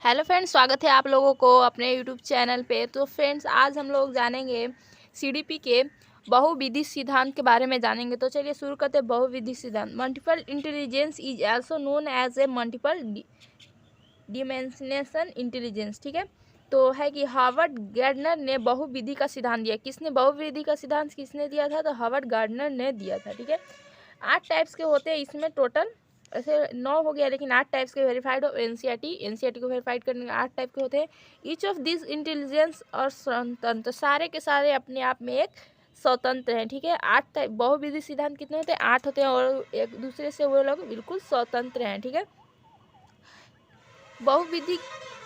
Hello friends, स्वागत है आप लोगों को अपने यूट्यूब चैनल पे। तो फ्रेंड्स, आज हम लोग जानेंगे सीडीपी के बहुविधि सिद्धांत के बारे में जानेंगे। तो चलिए शुरू करते हैं। बहुविधि सिद्धांत। Multiple intelligence is also known as a multiple dimensional intelligence. ठीक है, तो है कि हार्वर्ड गार्डनर ने बहुविधि का सिद्धांत दिया। किसने बहुविधि का सिद्धांत किसने दिया था? तो हार्वर्ड गार्डनर ने दिया था। ठीक है, 8 टाइप्स के होते हैं इसमें टोटल। ऐसे 9 हो गया, लेकिन 8 टाइप्स के वेरीफाइड ऑफ एनसीईआरटी को वेरीफाइड करने के 8 टाइप के होते हैं। ईच ऑफ दिस इंटेलिजेंस और स्वतंत्र, सारे के सारे अपने आप में एक स्वतंत्र हैं। ठीक है, 8 टाइप बहुविधि सिद्धांत कितने होते हैं? 8 होते हैं, और एक दूसरे से वो लोग बिल्कुल स्वतंत्र हैं। ठीक है, बहुविधि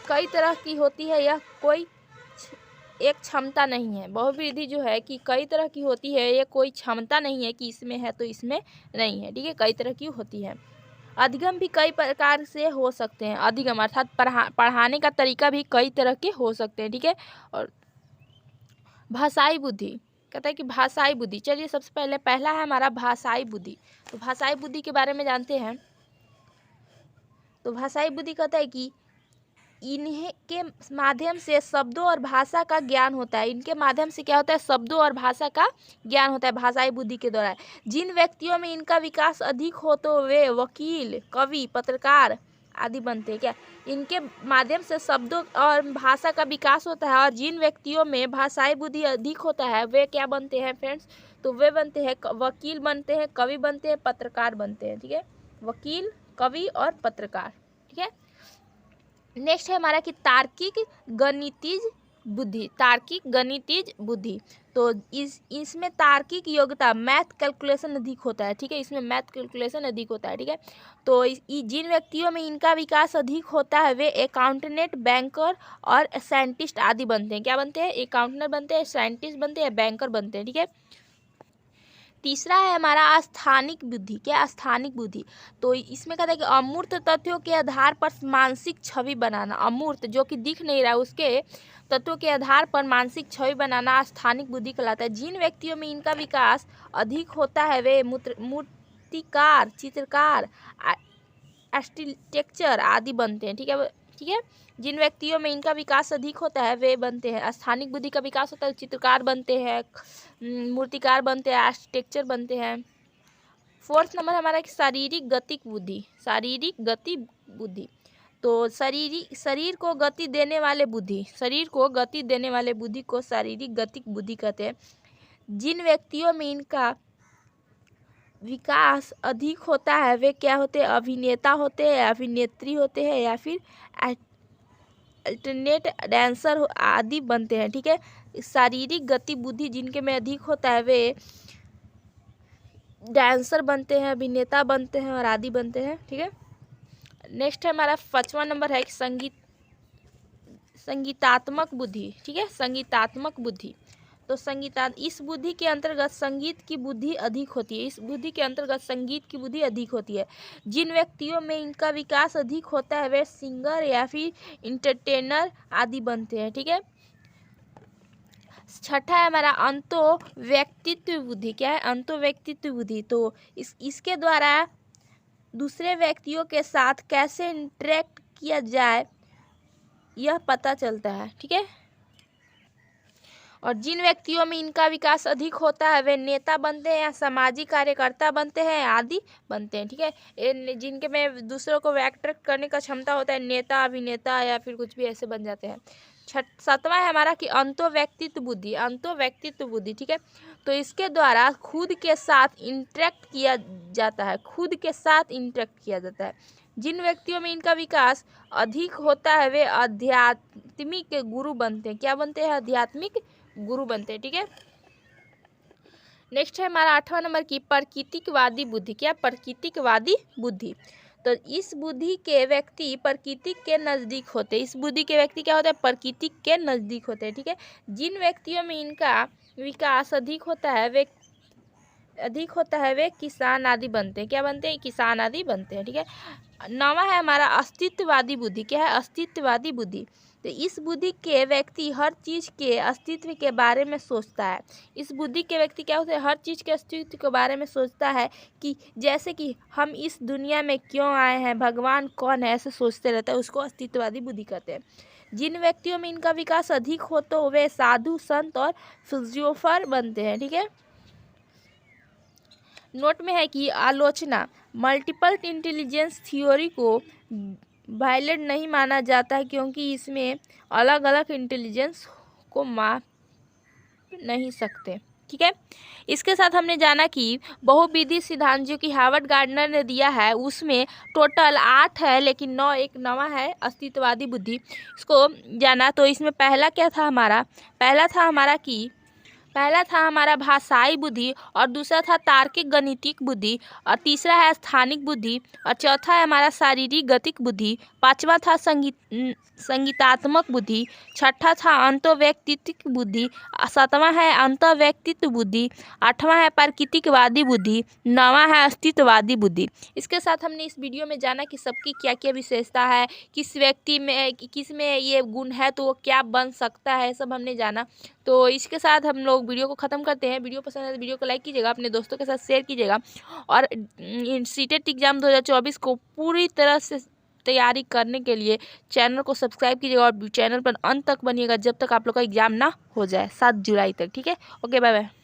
कई तरह की होती है, यह कोई एक क्षमता नहीं है। बहुविधि जो है कि कई तरह की होती है, ये कोई क्षमता नहीं है कि इसमें है तो इसमें नहीं है। ठीक है, कई तरह की होती है। अधिगम भी कई प्रकार से हो सकते हैं। अधिगम अर्थात पढ़ाने का तरीका भी कई तरह के हो सकते हैं। ठीक है, और भाषाई बुद्धि कहता है कि भाषाई बुद्धि। चलिए सबसे पहले पहला है हमारा भाषाई बुद्धि। तो भाषाई बुद्धि के बारे में जानते हैं। तो भाषाई बुद्धि कहता है कि इन्हें के माध्यम से शब्दों और भाषा का ज्ञान होता है। इनके माध्यम से क्या होता है? शब्दों और भाषा का ज्ञान होता है भाषाई बुद्धि के द्वारा। जिन व्यक्तियों में इनका विकास अधिक हो तो वे वकील, कवि, पत्रकार आदि बनते हैं। क्या इनके माध्यम से शब्दों और भाषा का विकास होता है? और जिन व्यक्तियों में भाषाई बुद्धि अधिक होता है वे क्या बनते हैं फ्रेंड्स? तो वे बनते हैं वकील बनते हैं, कवि बनते हैं, पत्रकार बनते हैं। ठीक है, वकील, कवि और पत्रकार। ठीक है, नेक्स्ट है हमारा कि तार्किक गणितीय बुद्धि। तार्किक गणितीय बुद्धि, तो इसमें तार्किक योग्यता मैथ कैलकुलेशन अधिक होता है। ठीक है, इसमें मैथ कैलकुलेशन अधिक होता है। ठीक है, तो जिन व्यक्तियों में इनका विकास अधिक होता है वे अकाउंटेंट, बैंकर और साइंटिस्ट आदि बनते हैं। क्या बनते हैं? अकाउंटेंट बनते हैं, साइंटिस्ट बनते हैं, बैंकर बनते हैं। ठीक है, तीसरा है हमारा स्थानिक बुद्धि। क्या? स्थानिक बुद्धि, तो इसमें कहता है कि अमूर्त तथ्यों के आधार पर मानसिक छवि बनाना। अमूर्त जो कि दिख नहीं रहा, उसके तत्वों के आधार पर मानसिक छवि बनाना स्थानिक बुद्धि कहलाता है। जिन व्यक्तियों में इनका विकास अधिक होता है वे मूर्तिकार, चित्रकार, आर्किटेक्चर आदि बनते हैं। ठीक है, ठीक है, जिन व्यक्तियों में इनका विकास अधिक होता है वे बनते हैं। स्थानिक बुद्धि का विकास होता है, चित्रकार बनते हैं, मूर्तिकार बनते हैं, आर्किटेक्चर बनते हैं। फोर्थ नंबर हमारा शारीरिक गतिक बुद्धि। शारीरिक गति बुद्धि, तो शरीर को गति देने वाले बुद्धि, शरीर को गति देने वाले बुद्धि को शारीरिक गतिक बुद्धि कहते हैं। जिन व्यक्तियों में इनका विकास अधिक होता है वे क्या होते हैं? अभिनेता होते हैं, अभिनेत्री होते हैं, या फिर अल्टरनेट डांसर आदि बनते हैं। ठीक है, शारीरिक गति बुद्धि जिनके में अधिक होता है वे डांसर बनते हैं, अभिनेता बनते हैं और आदि बनते हैं। ठीक है, नेक्स्ट है हमारा 5वां नंबर है संगीतात्मक बुद्धि। ठीक है, संगीतात्मक बुद्धि, तो इस बुद्धि के अंतर्गत संगीत की बुद्धि अधिक होती है। इस बुद्धि के अंतर्गत संगीत की बुद्धि अधिक होती है। जिन व्यक्तियों में इनका विकास अधिक होता है वे सिंगर या फिर इंटरटेनर आदि बनते हैं। ठीक है, छठा है हमारा अंतो व्यक्तित्व बुद्धि। क्या है? अंतो व्यक्तित्व बुद्धि, तो इसके द्वारा दूसरे व्यक्तियों के साथ कैसे इंटरेक्ट किया जाए यह पता चलता है। ठीक है, और जिन व्यक्तियों में इनका विकास अधिक होता है वे नेता बनते हैं या सामाजिक कार्यकर्ता बनते हैं आदि बनते हैं। ठीक है, जिनके में दूसरों को अट्रैक्ट करने का क्षमता होता है, नेता, अभिनेता या फिर कुछ भी ऐसे बन जाते हैं। 7वां है हमारा कि अंतो व्यक्तित्व बुद्धि। अंतो व्यक्तित्व बुद्धि, ठीक है, तो इसके द्वारा खुद के साथ इंटरेक्ट किया जाता है। खुद के साथ इंटरेक्ट किया जाता है। जिन व्यक्तियों में इनका विकास अधिक होता है वे आध्यात्मिक गुरु बनते हैं। क्या बनते हैं? आध्यात्मिक गुरु बनते हैं। ठीक है, नेक्स्ट है हमारा 8वां नंबर की प्रकृतिकवादी बुद्धि। क्या? प्रकृतिकवादी बुद्धि, तो इस बुद्धि के व्यक्ति प्रकृति के नज़दीक होते हैं। इस बुद्धि के व्यक्ति क्या होते हैं? प्रकृति के नज़दीक होते हैं। ठीक है, जिन व्यक्तियों में इनका विकास अधिक होता है वे किसान आदि बनते हैं। क्या बनते हैं? किसान आदि बनते हैं। ठीक है, नौवां है हमारा अस्तित्ववादी बुद्धि। क्या है? अस्तित्ववादी बुद्धि। तो इस बुद्धि के व्यक्ति हर चीज़ के अस्तित्व के बारे में सोचता है। इस बुद्धि के व्यक्ति क्या होते हैं? हर चीज़ के अस्तित्व के बारे में सोचता है, कि जैसे कि हम इस दुनिया में क्यों आए हैं, भगवान कौन है, ऐसे सोचते रहता है। उसको अस्तित्ववादी बुद्धि कहते हैं। जिन व्यक्तियों में इनका विकास अधिक हो तो वे साधु, संत और फिलोसोफर बनते हैं। ठीक है। नोट में है कि आलोचना मल्टीपल इंटेलिजेंस थ्योरी को वैलिड नहीं माना जाता है, क्योंकि इसमें अलग अलग इंटेलिजेंस को माप नहीं सकते। ठीक है। इसके साथ हमने जाना कि बहुविधि सिद्धांत जो कि हार्वर्ड गार्डनर ने दिया है, उसमें टोटल 8 है, लेकिन 9 एक नवा है अस्तित्ववादी बुद्धि। इसको जाना। तो इसमें पहला क्या था हमारा? पहला था हमारा भाषाई बुद्धि, और दूसरा था तार्किक गणितिक बुद्धि, और तीसरा है स्थानिक बुद्धि, और चौथा है हमारा शारीरिक गतिक बुद्धि, पांचवा था संगीतात्मक बुद्धि, छठा था अंतर्वैयक्तिक बुद्धि, सातवां है अंतर्वैयक्तिक बुद्धि, आठवां है प्राकृतिकवादी बुद्धि, नौवां है अस्तित्ववादी बुद्धि। इसके साथ हमने इस वीडियो में जाना कि सबकी क्या क्या विशेषता है, किस व्यक्ति में किस में ये गुण है तो वो क्या बन सकता है, सब हमने जाना। तो इसके साथ हम लोग वीडियो को ख़त्म करते हैं। वीडियो पसंद है तो वीडियो को लाइक कीजिएगा, अपने दोस्तों के साथ शेयर कीजिएगा, और सीटेट एग्ज़ाम 2024 को पूरी तरह से तैयारी करने के लिए चैनल को सब्सक्राइब कीजिएगा, और चैनल पर अंत तक बनिएगा जब तक आप लोग का एग्ज़ाम ना हो जाए 7 जुलाई तक। ठीक है। Okay, bye bye.